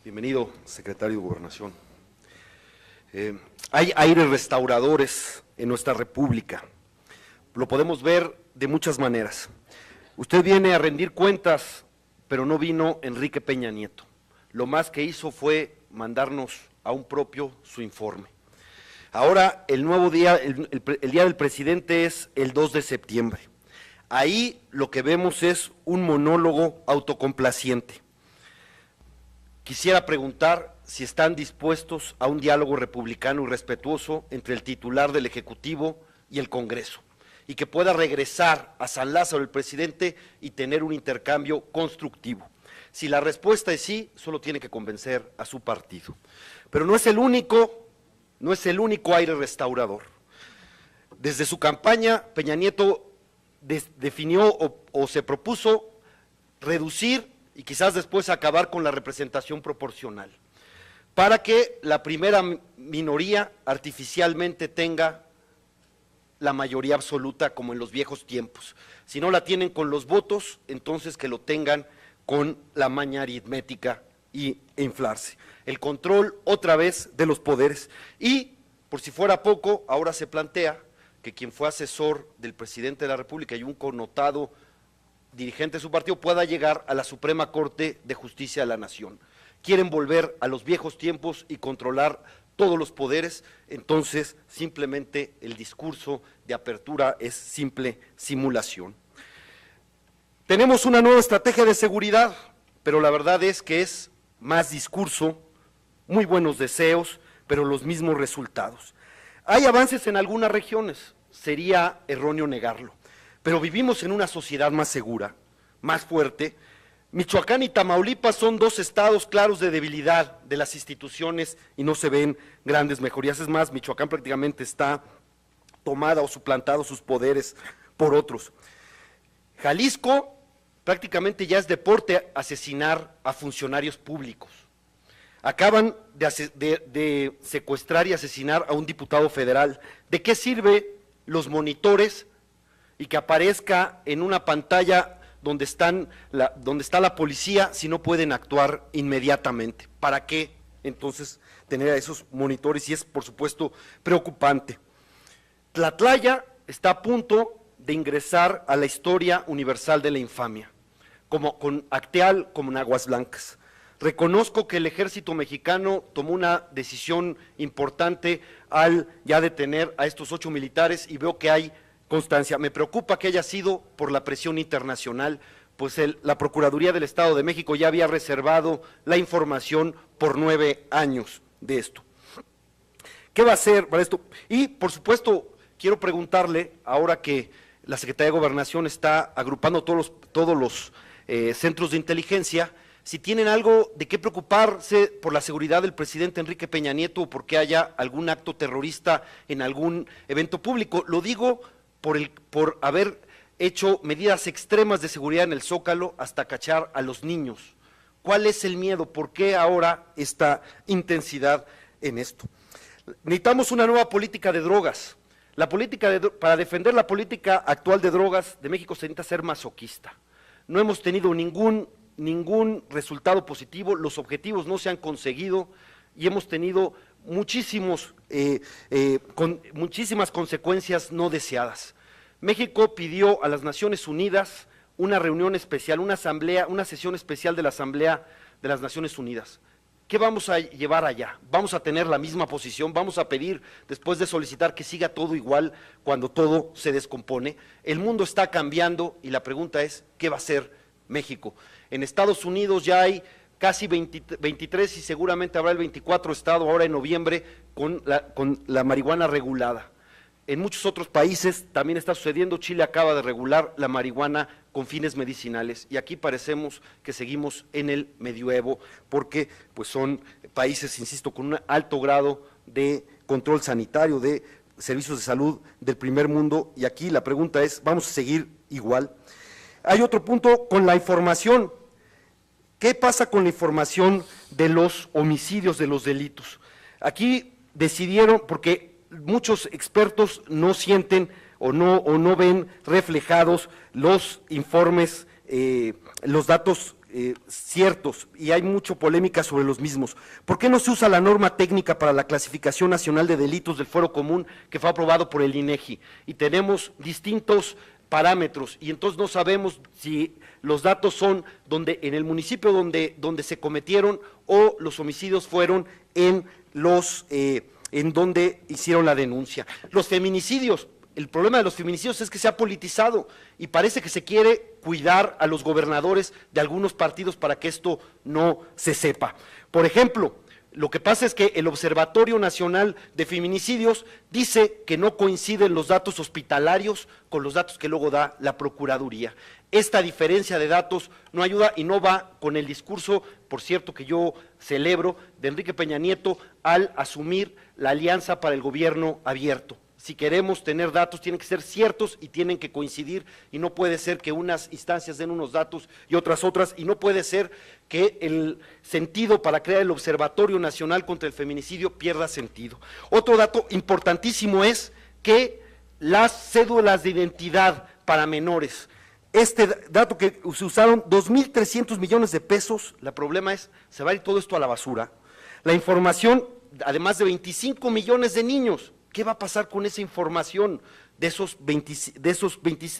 Bienvenido, secretario de Gobernación. Hay aires restauradores en nuestra República. Lo podemos ver de muchas maneras. Usted viene a rendir cuentas, pero no vino Enrique Peña Nieto. Lo más que hizo fue mandarnos a un propio su informe. Ahora el nuevo día, el día del presidente es el 2 de septiembre. Ahí lo que vemos es un monólogo autocomplaciente. Quisiera preguntar si están dispuestos a un diálogo republicano y respetuoso entre el titular del Ejecutivo y el Congreso, y que pueda regresar a San Lázaro el presidente y tener un intercambio constructivo. Si la respuesta es sí, solo tiene que convencer a su partido. Pero no es el único aire restaurador. Desde su campaña, Peña Nieto definió o se propuso reducir y quizás después acabar con la representación proporcional, para que la primera minoría artificialmente tenga la mayoría absoluta como en los viejos tiempos. Si no la tienen con los votos, entonces que lo tengan con la maña aritmética e inflarse. El control otra vez de los poderes. Y, por si fuera poco, ahora se plantea que quien fue asesor del presidente de la República y un connotado dirigente de su partido pueda llegar a la Suprema Corte de Justicia de la Nación. Quieren volver a los viejos tiempos y controlar todos los poderes, entonces simplemente el discurso de apertura es simple simulación. Tenemos una nueva estrategia de seguridad, pero la verdad es que es más discurso, muy buenos deseos, pero los mismos resultados. Hay avances en algunas regiones, sería erróneo negarlo, pero vivimos en una sociedad más segura, más fuerte. Michoacán y Tamaulipas son dos estados claros de debilidad de las instituciones y no se ven grandes mejorías. Es más, Michoacán prácticamente está tomada o suplantado sus poderes por otros. Jalisco prácticamente ya es deporte asesinar a funcionarios públicos. Acaban de secuestrar y asesinar a un diputado federal. ¿De qué sirve los monitores y que aparezca en una pantalla donde está la policía si no pueden actuar inmediatamente? ¿Para qué entonces tener a esos monitores? Y es, por supuesto, preocupante. Tlatlaya está a punto de ingresar a la historia universal de la infamia, como con Acteal, como en Aguas Blancas. Reconozco que el ejército mexicano tomó una decisión importante al ya detener a estos 8 militares y veo que hay constancia. Me preocupa que haya sido por la presión internacional, pues la Procuraduría del Estado de México ya había reservado la información por 9 años de esto. ¿Qué va a hacer para esto? Y, por supuesto, quiero preguntarle, ahora que la Secretaría de Gobernación está agrupando todos los centros de inteligencia, si tienen algo de qué preocuparse por la seguridad del presidente Enrique Peña Nieto o porque haya algún acto terrorista en algún evento público. Lo digo por haber hecho medidas extremas de seguridad en el Zócalo hasta cachar a los niños. ¿Cuál es el miedo? ¿Por qué ahora esta intensidad en esto? Necesitamos una nueva política de drogas. Para defender la política actual de drogas de México se necesita ser masoquista. No hemos tenido ningún resultado positivo, los objetivos no se han conseguido y hemos tenido muchísimas consecuencias no deseadas. México pidió a las Naciones Unidas una reunión especial, una sesión especial de la Asamblea de las Naciones Unidas. ¿Qué vamos a llevar allá? ¿Vamos a tener la misma posición? ¿Vamos a pedir, después de solicitar, que siga todo igual cuando todo se descompone? El mundo está cambiando y la pregunta es, ¿qué va a hacer México? En Estados Unidos ya hay casi 23 y seguramente habrá el 24 estado ahora en noviembre con la marihuana regulada. En muchos otros países también está sucediendo. Chile acaba de regular la marihuana con fines medicinales y aquí parecemos que seguimos en el medioevo porque pues son países, insisto, con un alto grado de control sanitario, de servicios de salud del primer mundo, y aquí la pregunta es, ¿vamos a seguir igual? Hay otro punto con la información. ¿Qué pasa con la información de los homicidios, de los delitos? Aquí decidieron, porque muchos expertos no sienten o no ven reflejados los informes, los datos ciertos y hay mucha polémica sobre los mismos. ¿Por qué no se usa la norma técnica para la clasificación nacional de delitos del Fuero Común que fue aprobado por el INEGI? Y tenemos distintos parámetros y entonces no sabemos si los datos son en el municipio donde se cometieron o los homicidios fueron en donde hicieron la denuncia. Los feminicidios. El problema de los feminicidios es que se ha politizado y parece que se quiere cuidar a los gobernadores de algunos partidos para que esto no se sepa. Por ejemplo, lo que pasa es que el Observatorio Nacional de Feminicidios dice que no coinciden los datos hospitalarios con los datos que luego da la Procuraduría. Esta diferencia de datos no ayuda y no va con el discurso, por cierto, que yo celebro, de Enrique Peña Nieto al asumir la Alianza para el Gobierno Abierto. Si queremos tener datos, tienen que ser ciertos y tienen que coincidir, y no puede ser que unas instancias den unos datos y otras, y no puede ser que el sentido para crear el Observatorio Nacional contra el Feminicidio pierda sentido. Otro dato importantísimo es que las cédulas de identidad para menores, este dato que se usaron 2.300 millones de pesos, el problema es, se va a ir todo esto a la basura. La información, además de 25 millones de niños, ¿qué va a pasar con esa información?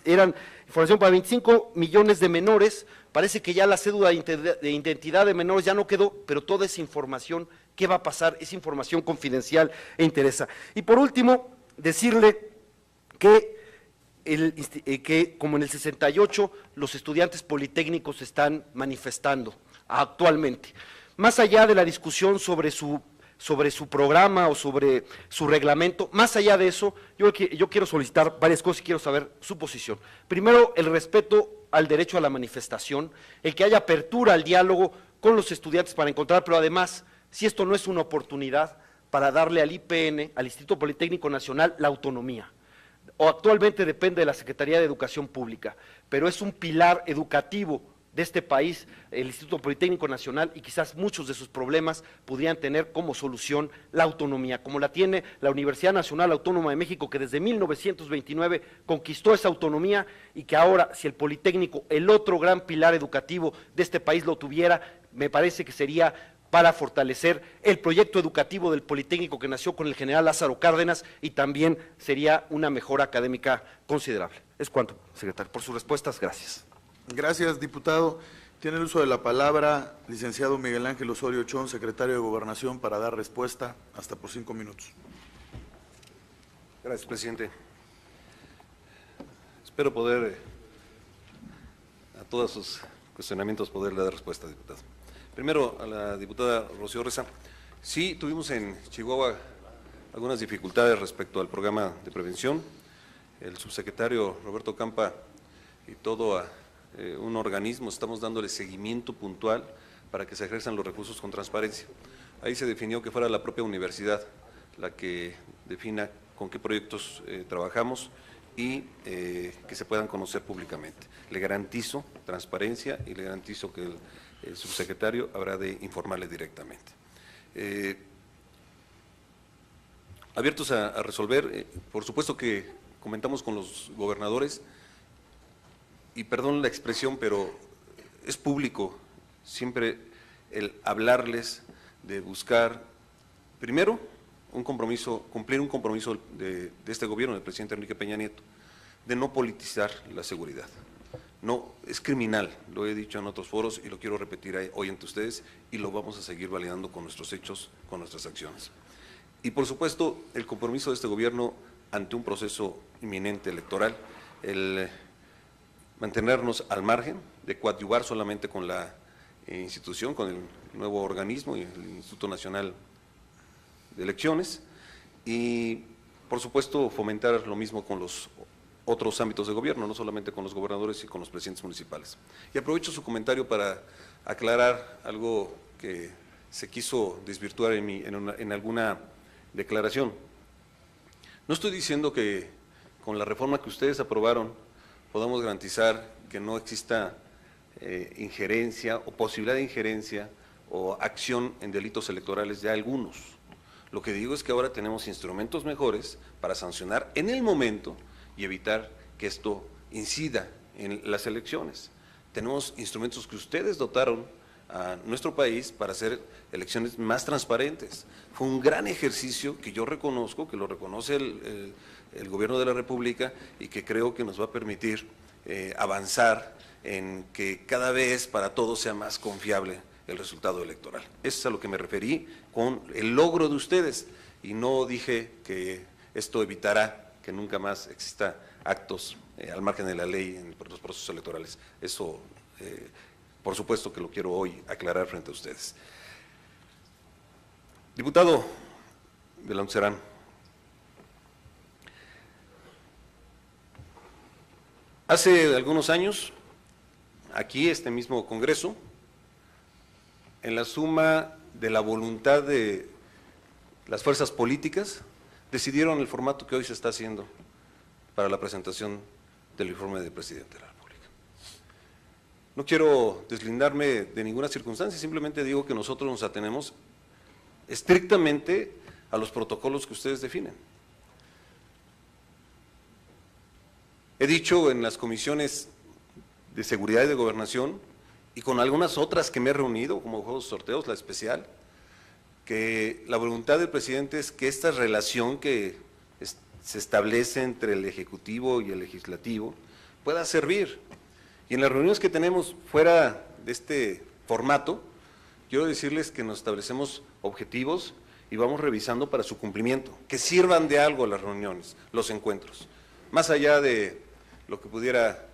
Eran información para 25 millones de menores, parece que ya la cédula de identidad de menores ya no quedó, pero toda esa información, ¿qué va a pasar? Es información confidencial e interesa. Y por último, decirle que como en el 68 los estudiantes politécnicos se están manifestando actualmente. Más allá de la discusión sobre su programa o sobre su reglamento, más allá de eso, yo quiero solicitar varias cosas y quiero saber su posición. Primero, el respeto al derecho a la manifestación, el que haya apertura al diálogo con los estudiantes para encontrar, pero además, si esto no es una oportunidad para darle al IPN, al Instituto Politécnico Nacional, la autonomía. O actualmente depende de la Secretaría de Educación Pública, pero es un pilar educativo de este país, el Instituto Politécnico Nacional, y quizás muchos de sus problemas podrían tener como solución la autonomía, como la tiene la Universidad Nacional Autónoma de México, que desde 1929 conquistó esa autonomía y que ahora, si el Politécnico, el otro gran pilar educativo de este país, lo tuviera, me parece que sería para fortalecer el proyecto educativo del Politécnico que nació con el general Lázaro Cárdenas y también sería una mejora académica considerable. Es cuanto, secretario. Por sus respuestas, gracias. Gracias, diputado. Tiene el uso de la palabra licenciado Miguel Ángel Osorio Chong, secretario de Gobernación, para dar respuesta hasta por 5 minutos. Gracias, presidente. Espero poder, a todos sus cuestionamientos, poderle dar respuesta, diputado. Primero, a la diputada Rocío Reza. Sí, tuvimos en Chihuahua algunas dificultades respecto al programa de prevención. El subsecretario Roberto Campa y todo un organismo estamos dándole seguimiento puntual para que se ejerzan los recursos con transparencia. Ahí se definió que fuera la propia universidad la que defina con qué proyectos trabajamos y que se puedan conocer públicamente. Le garantizo transparencia y le garantizo que el subsecretario habrá de informarle directamente. Abiertos a resolver, por supuesto que comentamos con los gobernadores, y perdón la expresión, pero es público siempre el hablarles de buscar, primero, un compromiso, cumplir un compromiso de este gobierno, del presidente Enrique Peña Nieto, de no politizar la seguridad. No, es criminal, lo he dicho en otros foros y lo quiero repetir hoy ante ustedes y lo vamos a seguir validando con nuestros hechos, con nuestras acciones. Y por supuesto, el compromiso de este gobierno ante un proceso inminente electoral, el mantenernos al margen, de coadyuvar solamente con la institución, con el nuevo organismo y el Instituto Nacional de Elecciones, y por supuesto fomentar lo mismo con los otros ámbitos de gobierno, no solamente con los gobernadores y con los presidentes municipales. Y aprovecho su comentario para aclarar algo que se quiso desvirtuar en alguna declaración. No estoy diciendo que con la reforma que ustedes aprobaron podamos garantizar que no exista injerencia o posibilidad de injerencia o acción en delitos electorales de algunos. Lo que digo es que ahora tenemos instrumentos mejores para sancionar en el momento y evitar que esto incida en las elecciones. tenemos instrumentos que ustedes dotaron a nuestro país para hacer elecciones más transparentes. Fue un gran ejercicio que yo reconozco, que lo reconoce el Gobierno de la República y que creo que nos va a permitir avanzar en que cada vez para todos sea más confiable el resultado electoral. Eso es a lo que me referí con el logro de ustedes y no dije que esto evitará que nunca más exista actos al margen de la ley en los procesos electorales. Eso, por supuesto que lo quiero hoy aclarar frente a ustedes. Diputado Belancerán, hace algunos años, aquí, este mismo Congreso, en la suma de la voluntad de las fuerzas políticas, decidieron el formato que hoy se está haciendo para la presentación del informe del presidente de la República. No quiero deslindarme de ninguna circunstancia, simplemente digo que nosotros nos atenemos estrictamente a los protocolos que ustedes definen. He dicho en las comisiones de seguridad y de gobernación, y con algunas otras que me he reunido, como juegos sorteos, la especial, que la voluntad del presidente es que esta relación que se establece entre el Ejecutivo y el Legislativo pueda servir. Y en las reuniones que tenemos fuera de este formato, quiero decirles que nos establecemos objetivos y vamos revisando para su cumplimiento, que sirvan de algo las reuniones, los encuentros, más allá de lo que pudiera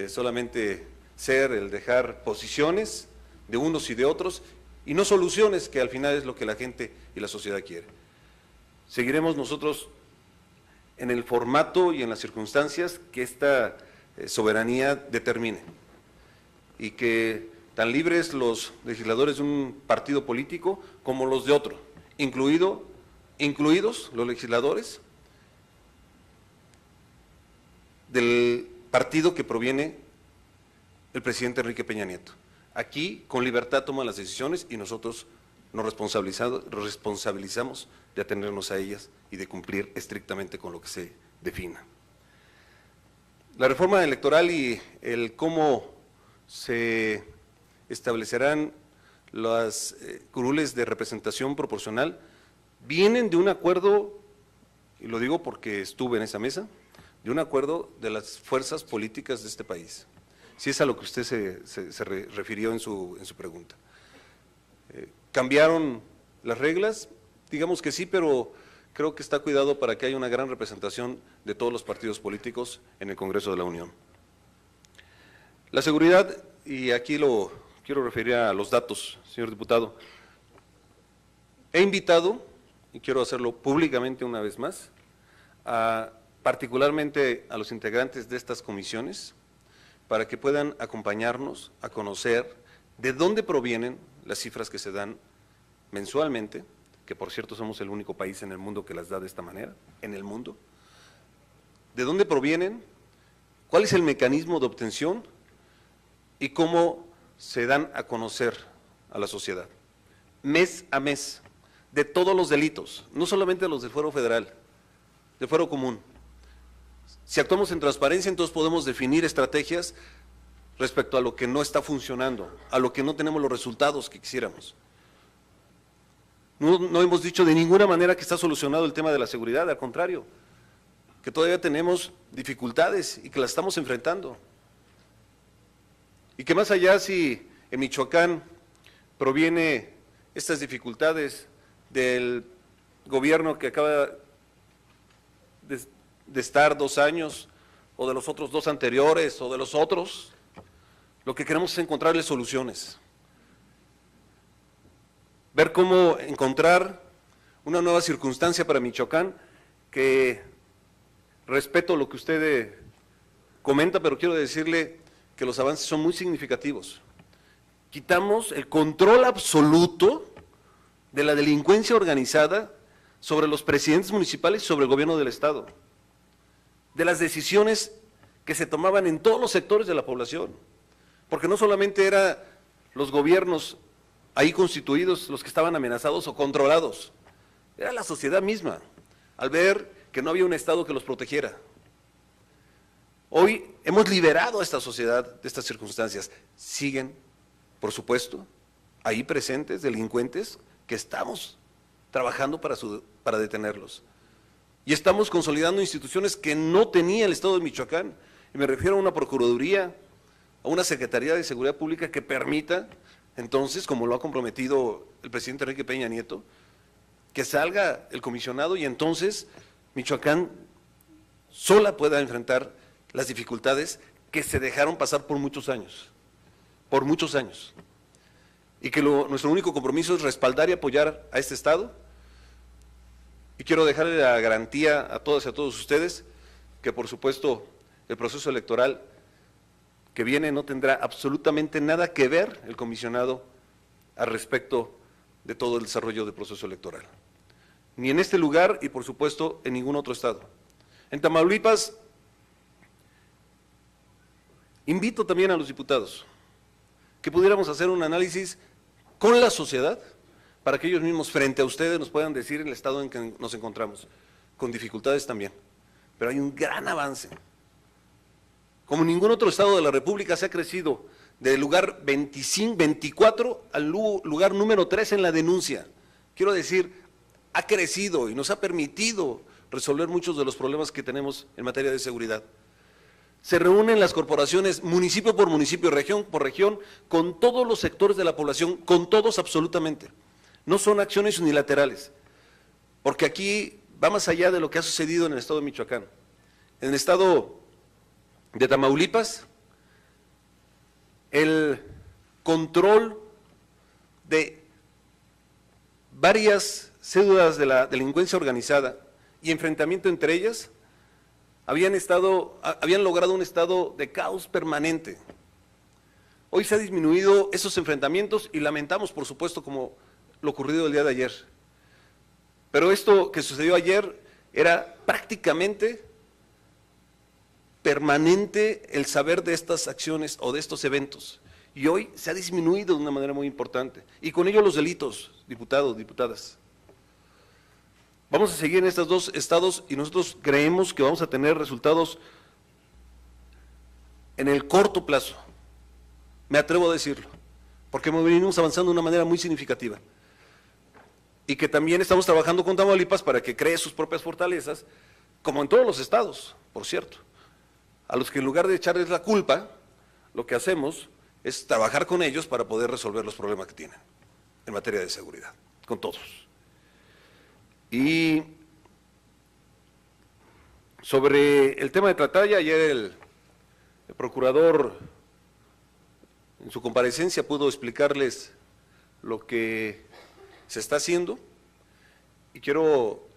solamente ser el dejar posiciones de unos y de otros, y no soluciones, que al final es lo que la gente y la sociedad quiere. Seguiremos nosotros en el formato y en las circunstancias que esta soberanía determine, y que tan libres los legisladores de un partido político como los de otro, incluidos los legisladores del partido que proviene el presidente Enrique Peña Nieto. Aquí, con libertad, toman las decisiones y nosotros nos responsabilizamos de atenernos a ellas y de cumplir estrictamente con lo que se defina. La reforma electoral y el cómo se establecerán las curules de representación proporcional vienen de un acuerdo, y lo digo porque estuve en esa mesa, de un acuerdo de las fuerzas políticas de este país. Si es a lo que usted se refirió en su pregunta. ¿Cambiaron las reglas? Digamos que sí, pero creo que está cuidado para que haya una gran representación de todos los partidos políticos en el Congreso de la Unión. La seguridad, y aquí lo quiero referir a los datos, señor diputado. He invitado, y quiero hacerlo públicamente una vez más, particularmente a los integrantes de estas comisiones, para que puedan acompañarnos a conocer de dónde provienen las cifras que se dan mensualmente, que por cierto somos el único país en el mundo que las da de esta manera, en el mundo, de dónde provienen, cuál es el mecanismo de obtención y cómo se dan a conocer a la sociedad, mes a mes, de todos los delitos, no solamente los del fuero federal, del fuero común. Si actuamos en transparencia, entonces podemos definir estrategias respecto a lo que no está funcionando, a lo que no tenemos los resultados que quisiéramos. No hemos dicho de ninguna manera que está solucionado el tema de la seguridad, al contrario, que todavía tenemos dificultades y que las estamos enfrentando. Y que más allá, si en Michoacán proviene estas dificultades del gobierno que acaba de estar 2 años, o de los otros 2 anteriores, o de los otros, lo que queremos es encontrarle soluciones. Ver cómo encontrar una nueva circunstancia para Michoacán, que respeto lo que usted comenta, pero quiero decirle que los avances son muy significativos. Quitamos el control absoluto de la delincuencia organizada sobre los presidentes municipales y sobre el gobierno del Estado, de las decisiones que se tomaban en todos los sectores de la población, porque no solamente eran los gobiernos ahí constituidos los que estaban amenazados o controlados, era la sociedad misma, al ver que no había un Estado que los protegiera. Hoy hemos liberado a esta sociedad de estas circunstancias. Siguen, por supuesto, ahí presentes delincuentes que estamos trabajando para detenerlos. Y estamos consolidando instituciones que no tenía el Estado de Michoacán. Y me refiero a una Procuraduría, a una Secretaría de Seguridad Pública que permita, entonces, como lo ha comprometido el presidente Enrique Peña Nieto, que salga el comisionado y entonces Michoacán sola pueda enfrentar las dificultades que se dejaron pasar por muchos años, y que nuestro único compromiso es respaldar y apoyar a este Estado. Y quiero dejarle la garantía a todas y a todos ustedes que, por supuesto, el proceso electoral que viene no tendrá absolutamente nada que ver el comisionado al respecto de todo el desarrollo del proceso electoral, ni en este lugar y, por supuesto, en ningún otro estado. En Tamaulipas, invito también a los diputados que pudiéramos hacer un análisis con la sociedad para que ellos mismos frente a ustedes nos puedan decir el estado en que nos encontramos, con dificultades también, pero hay un gran avance. Como ningún otro estado de la República se ha crecido del lugar 24 al lugar número 3 en la denuncia. Quiero decir, ha crecido y nos ha permitido resolver muchos de los problemas que tenemos en materia de seguridad. Se reúnen las corporaciones municipio por municipio, región por región, con todos los sectores de la población, con todos absolutamente. No son acciones unilaterales, porque aquí va más allá de lo que ha sucedido en el estado de Michoacán. En el estado de Tamaulipas, el control de varias células de la delincuencia organizada y enfrentamiento entre ellas habían logrado un estado de caos permanente. Hoy se ha disminuido esos enfrentamientos y lamentamos, por supuesto, como lo ocurrido el día de ayer. Pero esto que sucedió ayer era prácticamente permanente el saber de estas acciones o de estos eventos. Y hoy se ha disminuido de una manera muy importante. Y con ello los delitos, diputados, diputadas. Vamos a seguir en estos dos estados y nosotros creemos que vamos a tener resultados en el corto plazo. Me atrevo a decirlo, porque venimos avanzando de una manera muy significativa. Y que también estamos trabajando con Tamaulipas para que cree sus propias fortalezas, como en todos los estados, por cierto, a los que en lugar de echarles la culpa, lo que hacemos es trabajar con ellos para poder resolver los problemas que tienen en materia de seguridad, con todos. Y sobre el tema de Tlatlaya, ayer el procurador en su comparecencia pudo explicarles lo que se está haciendo, y quiero,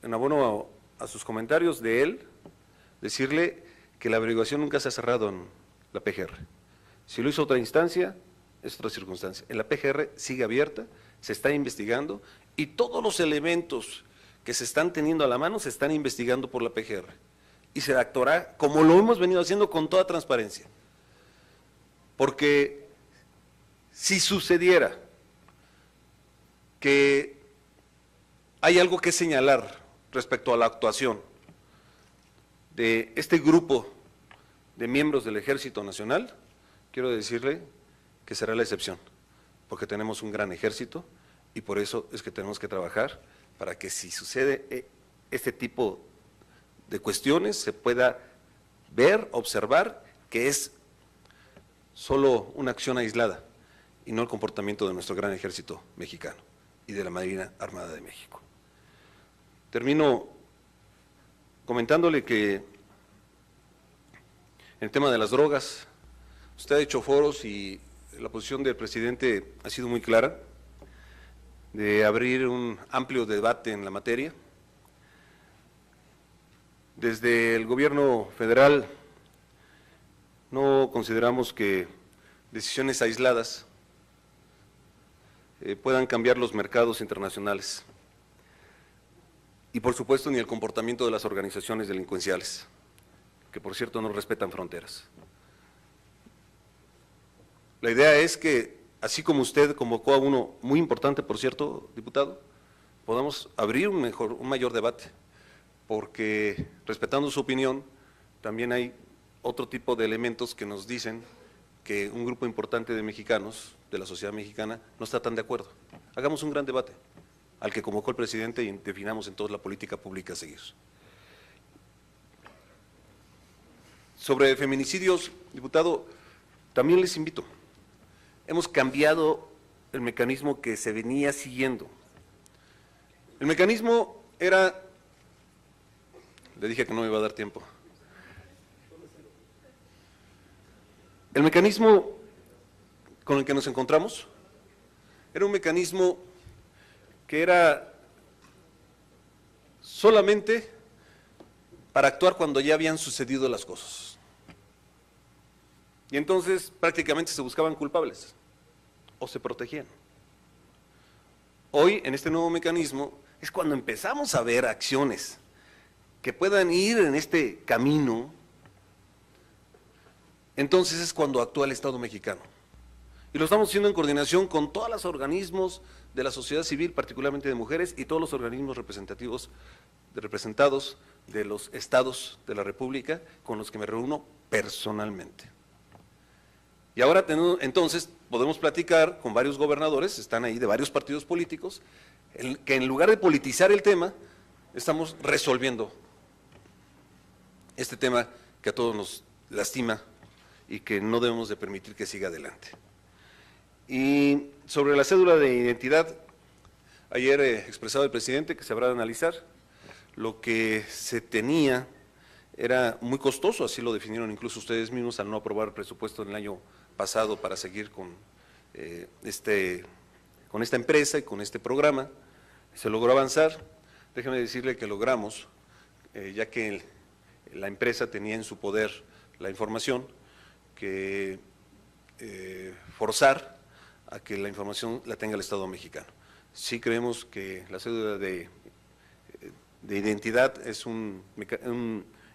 en abono a sus comentarios de él, decirle que la averiguación nunca se ha cerrado en la PGR. Si lo hizo otra instancia, es otra circunstancia. En la PGR sigue abierta, se está investigando, y todos los elementos que se están teniendo a la mano se están investigando por la PGR. Y se actuará como lo hemos venido haciendo con toda transparencia. Porque si sucediera que hay algo que señalar respecto a la actuación de este grupo de miembros del Ejército Nacional, quiero decirle que será la excepción, porque tenemos un gran ejército y por eso es que tenemos que trabajar para que si sucede este tipo de cuestiones se pueda ver, observar que es solo una acción aislada y no el comportamiento de nuestro gran ejército mexicano y de la Marina Armada de México. Termino comentándole que en el tema de las drogas, usted ha hecho foros y la posición del presidente ha sido muy clara, de abrir un amplio debate en la materia. Desde el gobierno federal no consideramos que decisiones aisladas puedan cambiar los mercados internacionales y por supuesto ni el comportamiento de las organizaciones delincuenciales, que por cierto no respetan fronteras. La idea es que, así como usted convocó a uno muy importante, por cierto, diputado, podamos abrir un mayor debate, porque respetando su opinión, también hay otro tipo de elementos que nos dicen que un grupo importante de mexicanos, de la sociedad mexicana, no está tan de acuerdo. Hagamos un gran debate, al que convocó el presidente, y definamos entonces la política pública a seguir. Sobre feminicidios, diputado, también les invito. Hemos cambiado el mecanismo que se venía siguiendo. El mecanismo era, le dije que no me iba a dar tiempo. El mecanismo con el que nos encontramos era un mecanismo que era solamente para actuar cuando ya habían sucedido las cosas. Y entonces prácticamente se buscaban culpables o se protegían. Hoy, en este nuevo mecanismo, es cuando empezamos a ver acciones que puedan ir en este camino. Entonces es cuando actúa el Estado mexicano. Y lo estamos haciendo en coordinación con todos los organismos de la sociedad civil, particularmente de mujeres, y todos los organismos representados de los estados de la República, con los que me reúno personalmente. Y ahora entonces podemos platicar con varios gobernadores, están ahí de varios partidos políticos, que en lugar de politizar el tema, estamos resolviendo este tema que a todos nos lastima y que no debemos de permitir que siga adelante. Y sobre la cédula de identidad, ayer expresaba el presidente que se habrá de analizar. Lo que se tenía era muy costoso, así lo definieron incluso ustedes mismos al no aprobar el presupuesto en el año pasado para seguir con esta empresa y con este programa. Se logró avanzar. Déjeme decirle que logramos, ya que la empresa tenía en su poder la información, que forzar a que la información la tenga el Estado mexicano. Sí creemos que la cédula de identidad es un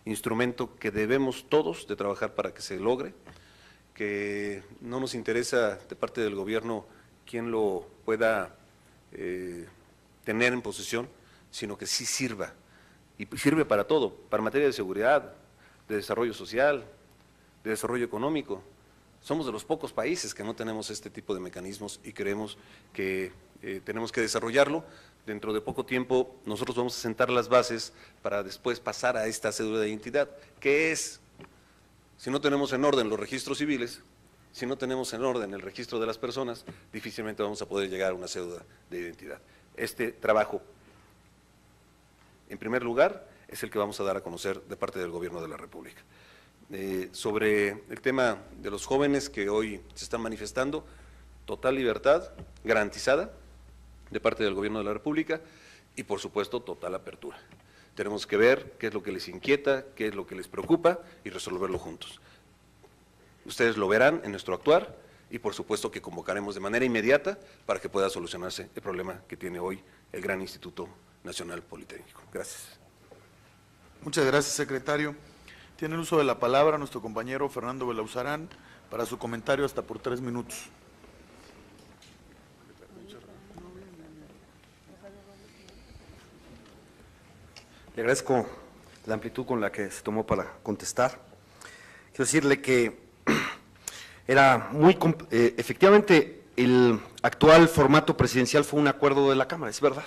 instrumento que debemos todos de trabajar para que se logre, que no nos interesa de parte del gobierno quién lo pueda tener en posesión, sino que sí sirva, y sirve para todo, para materia de seguridad, de desarrollo social, de desarrollo económico. Somos de los pocos países que no tenemos este tipo de mecanismos y creemos que tenemos que desarrollarlo. Dentro de poco tiempo nosotros vamos a sentar las bases para después pasar a esta cédula de identidad, que es, si no tenemos en orden los registros civiles, si no tenemos en orden el registro de las personas, difícilmente vamos a poder llegar a una cédula de identidad. Este trabajo, en primer lugar, es el que vamos a dar a conocer de parte del Gobierno de la República. Sobre el tema de los jóvenes que hoy se están manifestando, total libertad garantizada de parte del Gobierno de la República y por supuesto total apertura. Tenemos que ver qué es lo que les inquieta, qué es lo que les preocupa y resolverlo juntos. Ustedes lo verán en nuestro actuar y por supuesto que convocaremos de manera inmediata para que pueda solucionarse el problema que tiene hoy el gran Instituto Nacional Politécnico. Gracias. Muchas gracias, secretario. Tiene el uso de la palabra nuestro compañero Fernando Belauzarán para su comentario hasta por 3 minutos. Le agradezco la amplitud con la que se tomó para contestar. Quiero decirle que era efectivamente el actual formato presidencial fue un acuerdo de la Cámara, es verdad.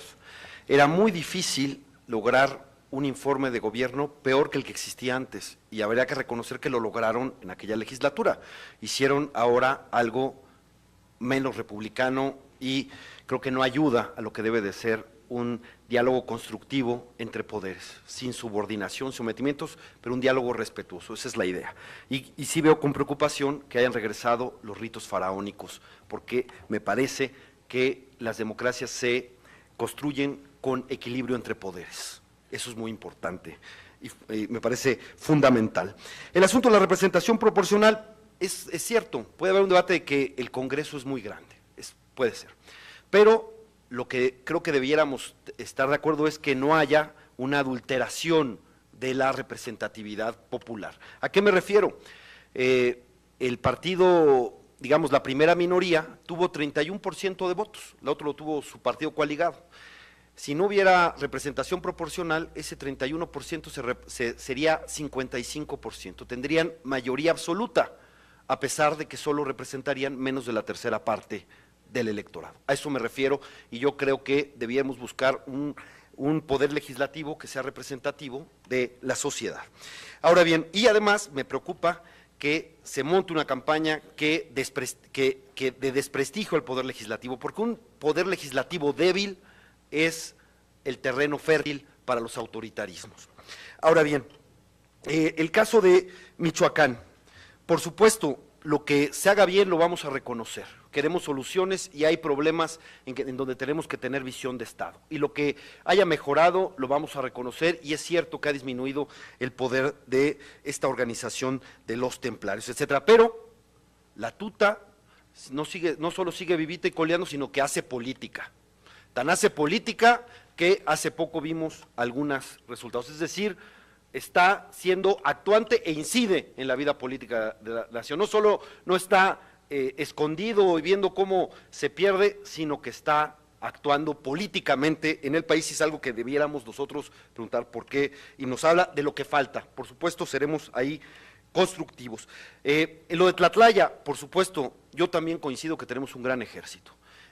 Era muy difícil lograr un informe de gobierno peor que el que existía antes, y habría que reconocer que lo lograron en aquella legislatura. Hicieron ahora algo menos republicano y creo que no ayuda a lo que debe de ser un diálogo constructivo entre poderes, sin subordinación, sometimientos, pero un diálogo respetuoso, esa es la idea. Y sí veo con preocupación que hayan regresado los ritos faraónicos, porque me parece que las democracias se construyen con equilibrio entre poderes. Eso es muy importante y me parece fundamental. El asunto de la representación proporcional es cierto, puede haber un debate de que el Congreso es muy grande, puede ser, pero lo que creo que debiéramos estar de acuerdo es que no haya una adulteración de la representatividad popular. ¿A qué me refiero? El partido, digamos, la primera minoría tuvo 31% de votos, la otra lo tuvo su partido coaligado. Si no hubiera representación proporcional, ese 31% sería 55%. Tendrían mayoría absoluta, a pesar de que solo representarían menos de la tercera parte del electorado. A eso me refiero, y yo creo que debíamos buscar un poder legislativo que sea representativo de la sociedad. Ahora bien, y además me preocupa que se monte una campaña que de desprestigio al poder legislativo, porque un poder legislativo débil es el terreno fértil para los autoritarismos. Ahora bien, el caso de Michoacán, por supuesto, lo que se haga bien lo vamos a reconocer. Queremos soluciones y hay problemas en donde tenemos que tener visión de Estado. Y lo que haya mejorado lo vamos a reconocer, y es cierto que ha disminuido el poder de esta organización de los templarios, etcétera. Pero la tuta no solo sigue vivita y coleando, sino que hace política. Tan hace política que hace poco vimos algunos resultados. Es decir, está siendo actuante e incide en la vida política de la nación. No solo no está escondido y viendo cómo se pierde, sino que está actuando políticamente en el país, y es algo que debiéramos nosotros preguntar por qué, y nos habla de lo que falta. Por supuesto, seremos ahí constructivos. En lo de Tlatlaya, por supuesto, yo también coincido que tenemos un gran ejército,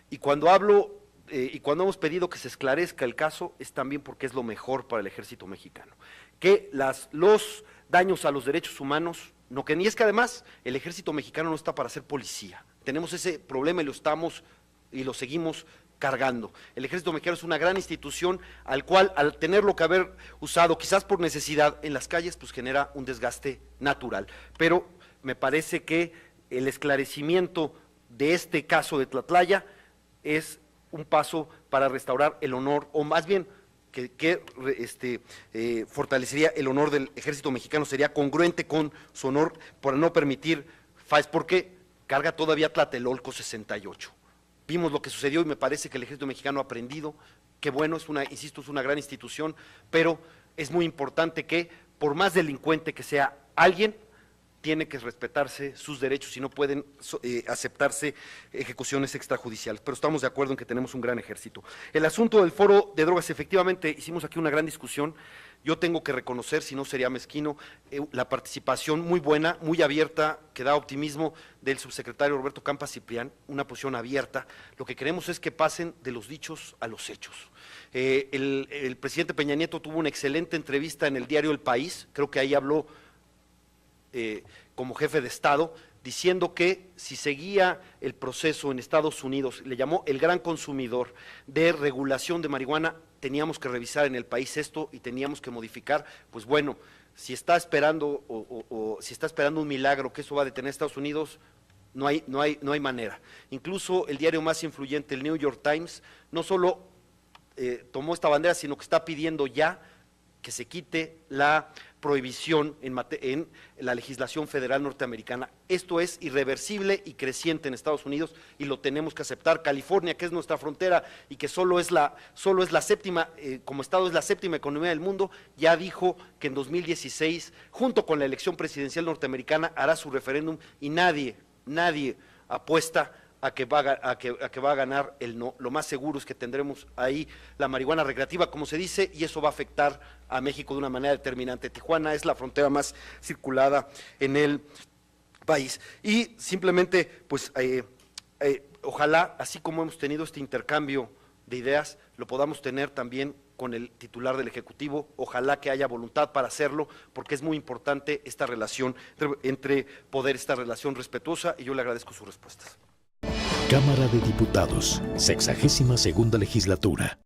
y cuando hablo y cuando hemos pedido que se esclarezca el caso, es también porque es lo mejor para el ejército mexicano. Que los daños a los derechos humanos, no, que ni es que además el ejército mexicano no está para ser policía. Tenemos ese problema y lo seguimos cargando. El ejército mexicano es una gran institución al cual, al tenerlo que haber usado quizás por necesidad en las calles, pues genera un desgaste natural. Pero me parece que el esclarecimiento de este caso de Tlatlaya es un paso para restaurar el honor, o más bien que fortalecería el honor del ejército mexicano, sería congruente con su honor, por no permitir fallas, porque carga todavía Tlatelolco 68. Vimos lo que sucedió y me parece que el ejército mexicano ha aprendido, que bueno, insisto, es una gran institución, pero es muy importante que, por más delincuente que sea alguien, tiene que respetarse sus derechos y no pueden aceptarse ejecuciones extrajudiciales. Pero estamos de acuerdo en que tenemos un gran ejército. El asunto del foro de drogas, efectivamente, hicimos aquí una gran discusión. Yo tengo que reconocer, si no sería mezquino, la participación muy buena, muy abierta, que da optimismo del subsecretario Roberto Campa Ciprián, una posición abierta. Lo que queremos es que pasen de los dichos a los hechos. El presidente Peña Nieto tuvo una excelente entrevista en el diario El País, creo que ahí habló como jefe de Estado, diciendo que si seguía el proceso en Estados Unidos, le llamó el gran consumidor de regulación de marihuana, teníamos que revisar en el país esto y teníamos que modificar. Pues bueno, si está esperando si está esperando un milagro que eso va a detener a Estados Unidos, no hay manera. Incluso el diario más influyente, el New York Times, no solo tomó esta bandera, sino que está pidiendo ya que se quite la prohibición en la legislación federal norteamericana. Esto es irreversible y creciente en Estados Unidos y lo tenemos que aceptar. California, que es nuestra frontera y que solo es la séptima, como estado es la séptima economía del mundo, ya dijo que en 2016, junto con la elección presidencial norteamericana, hará su referéndum, y nadie apuesta a que va a ganar el no. Lo más seguro es que tendremos ahí la marihuana recreativa, como se dice, y eso va a afectar a México de una manera determinante. Tijuana es la frontera más circulada en el país. Y simplemente, pues, ojalá, así como hemos tenido este intercambio de ideas, lo podamos tener también con el titular del Ejecutivo. Ojalá que haya voluntad para hacerlo, porque es muy importante esta relación entre poder, esta relación respetuosa, y yo le agradezco sus respuestas. Cámara de Diputados, 62ª Legislatura.